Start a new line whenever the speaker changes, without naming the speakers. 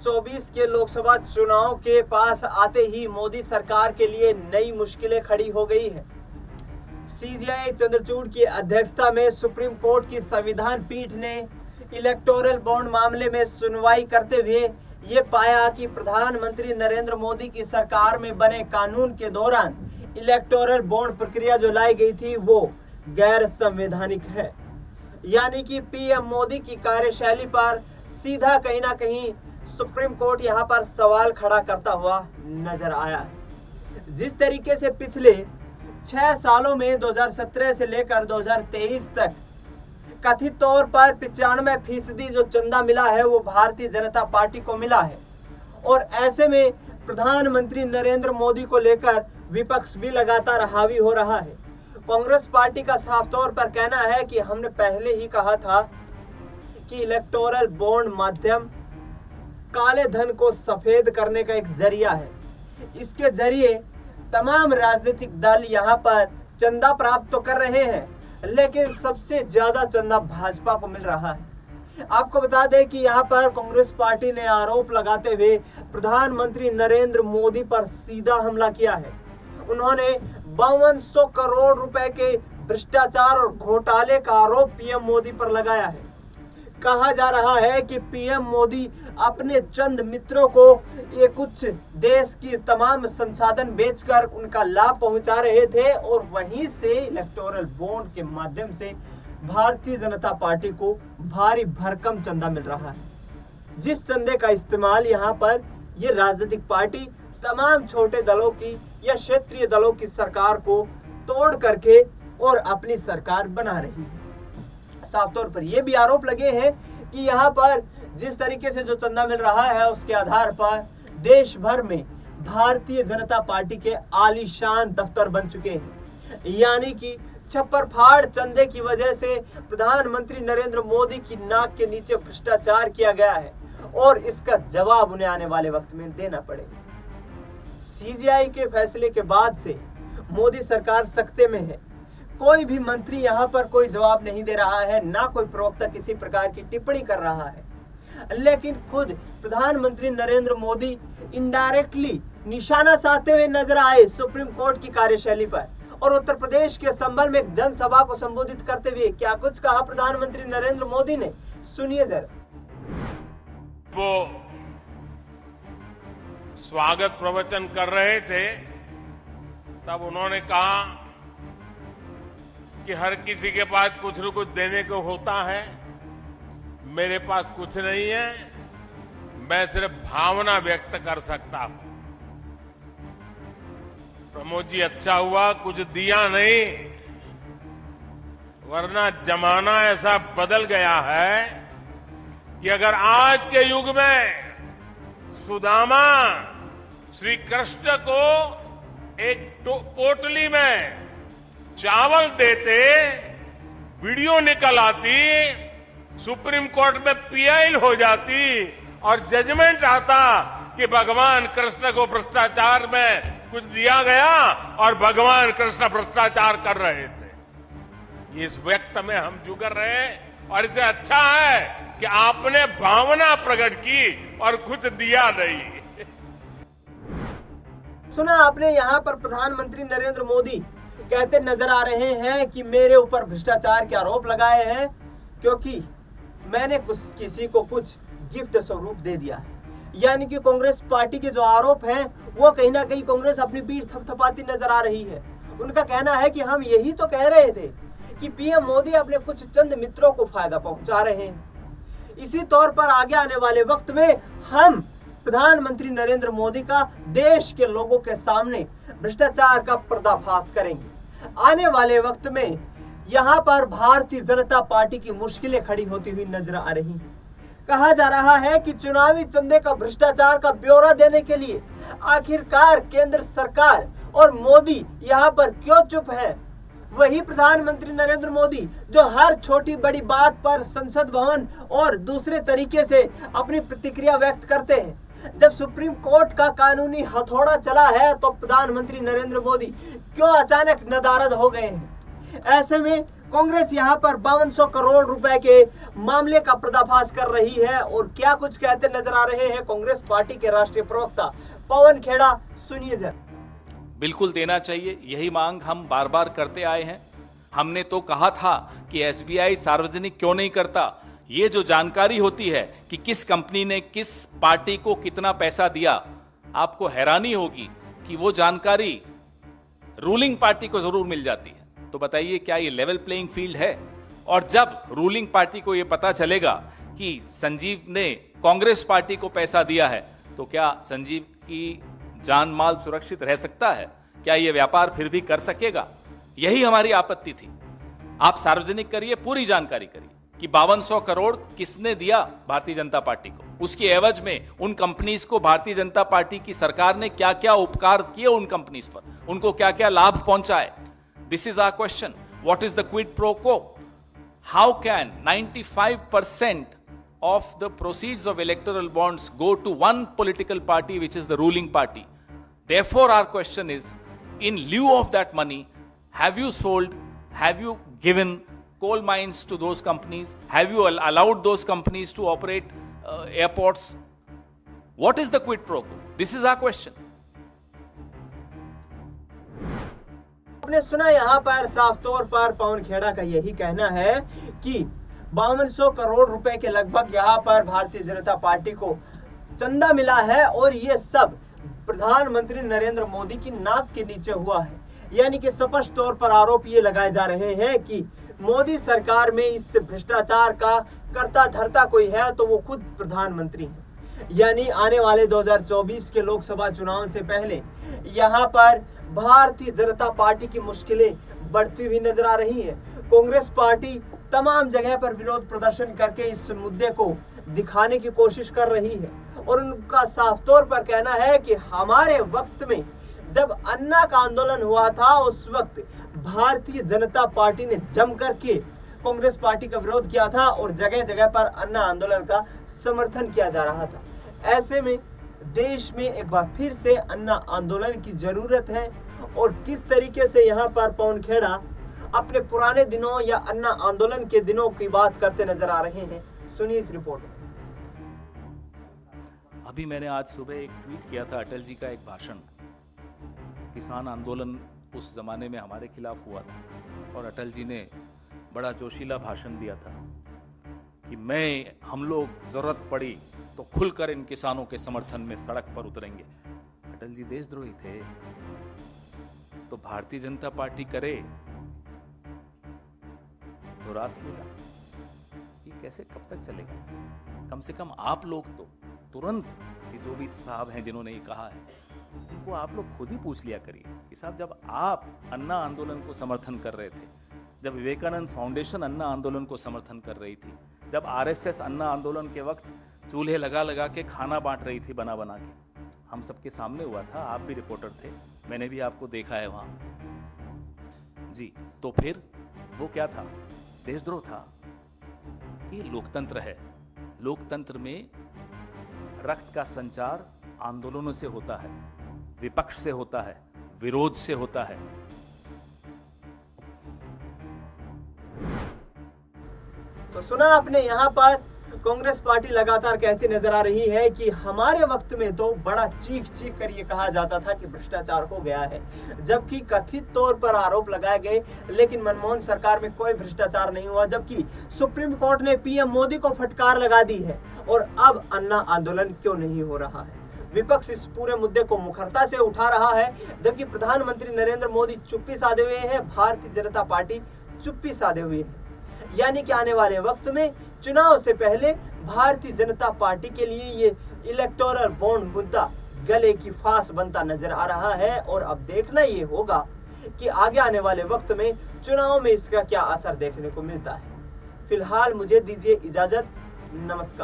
2024 के लोकसभा चुनाव के पास आते ही मोदी सरकार के लिए नई मुश्किलें खड़ी हो गई है। सीजेआई चंद्रचूड़ की अध्यक्षता में सुप्रीम कोर्ट की संविधान पीठ ने इलेक्टोरल बॉन्ड मामले में सुनवाई करते हुए ये पाया कि प्रधानमंत्री नरेंद्र मोदी की सरकार में बने कानून के दौरान इलेक्टोरल बॉन्ड प्रक्रिया जो लाई गई थी वो गैर संवैधानिक है। यानी कि पीएम मोदी की कार्यशैली पर सीधा कहीं ना कहीं सुप्रीम कोर्ट यहाँ पर सवाल खड़ा करता हुआ नजर आया है। जिस तरीके से पिछले 6 सालों में 2017 से लेकर 2023 तक कथित तौर पर 95% जो चंदा मिला है वो भारतीय जनता पार्टी को मिला है, और ऐसे में प्रधानमंत्री नरेंद्र मोदी को लेकर विपक्ष भी लगातार हावी हो रहा है। कांग्रेस पार्टी का साफ तौर पर कहना है कि हमने पहले ही कहा था कि इलेक्टोरल बॉन्ड माध्यम काले धन को सफेद करने का एक जरिया है। इसके जरिए तमाम राजनीतिक दल यहाँ पर चंदा प्राप्त तो कर रहे हैं, लेकिन सबसे ज्यादा चंदा भाजपा को मिल रहा है। आपको बता दें कि यहाँ पर कांग्रेस पार्टी ने आरोप लगाते हुए प्रधानमंत्री नरेंद्र मोदी पर सीधा हमला किया है। उन्होंने 5200 करोड़ रुपए के भ्रष्टाचार और घोटाले का आरोप पीएम मोदी पर लगाया है। कहा जा रहा है कि पीएम मोदी अपने चंद मित्रों को ये कुछ देश की तमाम संसाधन बेचकर उनका लाभ पहुंचा रहे थे, और वहीं से इलेक्टोरल बॉन्ड के माध्यम से भारतीय जनता पार्टी को भारी भरकम चंदा मिल रहा है। जिस चंदे का इस्तेमाल यहाँ पर ये राजनीतिक पार्टी तमाम छोटे दलों की या क्षेत्रीय दलों की सरकार को तोड़ करके और अपनी सरकार बना रही है। साफ तौर पर यह भी आरोप लगे हैं कि यहाँ पर जिस तरीके से जो चंदा मिल रहा है उसके आधार पर देश भर में भारतीय जनता पार्टी के आलीशान दफ्तर बन चुके हैं। यानी कि छप्पर फाड़ चंदे की वजह से प्रधानमंत्री नरेंद्र मोदी की नाक के नीचे भ्रष्टाचार किया गया है, और इसका जवाब उन्हें आने वाले वक्त में देना पड़ेगा। सीजेआई के फैसले के बाद से मोदी सरकार सख्ते में है। कोई भी मंत्री यहाँ पर कोई जवाब नहीं दे रहा है, ना कोई प्रवक्ता किसी प्रकार की टिप्पणी कर रहा है, लेकिन खुद प्रधानमंत्री नरेंद्र मोदी इनडायरेक्टली निशाना साधते हुए नजर आए सुप्रीम कोर्ट की कार्यशैली पर। और उत्तर प्रदेश के संभल में एक जनसभा को संबोधित करते हुए क्या कुछ कहा प्रधानमंत्री नरेंद्र मोदी ने, सुनिए जरा।
वो स्वागत प्रवचन कर रहे थे तब उन्होंने कहा कि हर किसी के पास कुछ न कुछ देने को होता है, मेरे पास कुछ नहीं है, मैं सिर्फ भावना व्यक्त कर सकता हूं। प्रमोद जी, अच्छा हुआ कुछ दिया नहीं, वरना जमाना ऐसा बदल गया है कि अगर आज के युग में सुदामा श्री कृष्ण को एक पोटली में चावल देते, वीडियो निकल आती, सुप्रीम कोर्ट में पीआई हो जाती और जजमेंट आता कि भगवान कृष्ण को भ्रष्टाचार में कुछ दिया गया और भगवान कृष्ण भ्रष्टाचार कर रहे थे। इस व्यक्त में हम जुगर रहे, और इससे अच्छा है कि आपने भावना प्रकट की और कुछ दिया नहीं।
सुना आपने, यहाँ पर प्रधानमंत्री नरेंद्र मोदी कहते नजर आ रहे हैं कि मेरे ऊपर भ्रष्टाचार के आरोप लगाए हैं क्योंकि मैंने किसी को कुछ गिफ्ट स्वरूप दे दिया है। यानी कि कांग्रेस पार्टी के जो आरोप हैं वो कहीं ना कहीं कांग्रेस अपनी पीठ थपथपाती नजर आ रही है। उनका कहना है कि हम यही तो कह रहे थे कि पीएम मोदी अपने कुछ चंद मित्रों को फायदा पहुंचा रहे हैं। इसी तौर पर आगे आने वाले वक्त में हम प्रधानमंत्री नरेंद्र मोदी का देश के लोगों के सामने भ्रष्टाचार का पर्दाफाश करेंगे। आने वाले वक्त में यहाँ पर भारतीय जनता पार्टी की मुश्किलें खड़ी होती हुई नजर आ रही हैं। कहा जा रहा है कि चुनावी चंदे का भ्रष्टाचार का ब्यौरा देने के लिए आखिरकार केंद्र सरकार और मोदी यहाँ पर क्यों चुप है। वही प्रधानमंत्री नरेंद्र मोदी जो हर छोटी बड़ी बात पर संसद भवन और दूसरे तरीके से अपनी प्रतिक्रिया व्यक्त करते हैं, जब सुप्रीम कोर्ट का कानूनी हथौड़ा चला है तो प्रधानमंत्री नरेंद्र मोदी क्यों अचानक नदारद हो गए हैं। ऐसे में कांग्रेस यहां पर 5200 करोड़ रुपए के मामले का पर्दाफाश कर रही है और क्या कुछ कहते नजर आ रहे हैं कांग्रेस पार्टी के राष्ट्रीय प्रवक्ता पवन खेड़ा, सुनिए जरा।
बिल्कुल देना चाहिए, यही मांग हम बार बार करते आए हैं। हमने तो कहा था कि एसबीआई सार्वजनिक क्यों नहीं करता। ये जो जानकारी होती है कि किस कंपनी ने किस पार्टी को कितना पैसा दिया, आपको हैरानी होगी कि वो जानकारी रूलिंग पार्टी को जरूर मिल जाती है। तो बताइए, क्या ये लेवल प्लेइंग फील्ड है? और जब रूलिंग पार्टी को ये पता चलेगा कि संजीव ने कांग्रेस पार्टी को पैसा दिया है, तो क्या संजीव की जान माल सुरक्षित रह सकता है? क्या ये व्यापार फिर भी कर सकेगा? यही हमारी आपत्ति थी। आप सार्वजनिक करिए, पूरी जानकारी करिए कि 5200 करोड़ किसने दिया भारतीय जनता पार्टी को, उसके एवज में उन कंपनीज को भारतीय जनता पार्टी की सरकार ने क्या क्या उपकार किए, उन कंपनीज पर उनको क्या क्या लाभ पहुंचाए। This is our question. What is the quid pro quo? How can 95% of the proceeds of electoral bonds go to one political party, which is the ruling party? Therefore, our question is, in lieu of that money, have you sold, have you given coal mines to those companies? Have you allowed those companies to operate airports? What is the quid pro quo? This is our question.
आपने सुना यहां पर साफ तौर पर पवन खेड़ा का यही कहना है कि 5200 करोड़ रुपए के लगभग यहां पर भारतीय जनता पार्टी को चंदा मिला है और ये सब प्रधानमंत्री नरेंद्र मोदी की नाक के नीचे हुआ है। यानी कि स्पष्ट तौर पर आरोप ये लगाए जा रहे हैं कि मोदी सरकार में इस भ्रष्टाचार का कर्ता धर्ता कोई है तो वो खुद प्रधानमंत्री है। यानी आने वाले 2024 के लोकसभा चुनाव से पहले यहाँ पर भारतीय जनता पार्टी की मुश्किलें बढ़ती हुई नजर आ रही हैं। कांग्रेस पार्टी तमाम जगह पर विरोध प्रदर्शन करके इस मुद्दे को दिखाने की कोशिश कर रही है और उनका साफ तौर पर कहना है कि हमारे वक्त में जब अन्ना का आंदोलन हुआ था, उस वक्त भारतीय जनता पार्टी ने जम करके कांग्रेस पार्टी का विरोध किया था और जगह जगह पर अन्ना आंदोलन का समर्थन किया जा रहा था। ऐसे में देश में एक बार फिर से अन्ना आंदोलन की जरूरत है और किस तरीके से यहाँ पर पवन खेड़ा अपने पुराने दिनों या अन्ना आंदोलन के दिनों की बात करते नजर आ रहे हैं, सुनिए इस रिपोर्ट में।
अभी मैंने आज सुबह एक ट्वीट किया था अटल जी का एक भाषण। किसान आंदोलन उस जमाने में हमारे खिलाफ हुआ था और अटल जी ने बड़ा जोशीला भाषण दिया था कि हम लोग जरूरत पड़ी तो खुलकर इन किसानों के समर्थन में सड़क पर उतरेंगे। अटल जी देशद्रोही थे, तो भारतीय जनता पार्टी करे तो रासलीला, ये कैसे कब तक चलेगा? कम से कम आप लोग तो तुरंत, ये जो भी साहब हैं जिन्होंने ये कहा है, इनको आप लोग खुद ही पूछ लिया करिए कि साहब, जब आप अन्ना आंदोलन को समर्थन कर रहे थे, जब विवेकानंद फाउंडेशन अन्ना आंदोलन को समर्थन कर रही थी, जब आरएसएस अन्ना आंदोलन के वक्त चूल्हे लगा लगा के खाना बांट रही थी बना बना के, हम सबके सामने हुआ था, आप भी रिपोर्टर थे, मैंने भी आपको देखा है वहां जी। तो फिर वो क्या था? देशद्रोह था। ये लोकतंत्र है। लोकतंत्र में रक्त का संचार आंदोलनों से होता है, विपक्ष से होता है, विरोध से होता है।
तो सुना आपने, यहाँ पर कांग्रेस पार्टी लगातार कहती नजर आ रही है कि हमारे वक्त में तो बड़ा चीख चीख कर ये कहा जाता था कि भ्रष्टाचार हो गया है, जबकि कथित तौर पर आरोप लगाए गए, लेकिन मनमोहन सरकार में कोई भ्रष्टाचार नहीं हुआ। जबकि सुप्रीम कोर्ट ने पीएम मोदी को फटकार लगा दी है और अब अन्ना आंदोलन क्यों नहीं हो रहा है? विपक्ष इस पूरे मुद्दे को मुखरता से उठा रहा है, जबकि प्रधानमंत्री नरेंद्र मोदी चुप्पी साधे हुए हैं, भारतीय जनता पार्टी चुप्पी साधे हुए है। यानी कि आने वाले वक्त में चुनाव से पहले भारतीय जनता पार्टी के लिए ये इलेक्टोरल बॉन्ड मुद्दा गले की फांस बनता नजर आ रहा है और अब देखना ये होगा कि आगे आने वाले वक्त में चुनाव में इसका क्या असर देखने को मिलता है। फिलहाल मुझे दीजिए इजाजत, नमस्कार।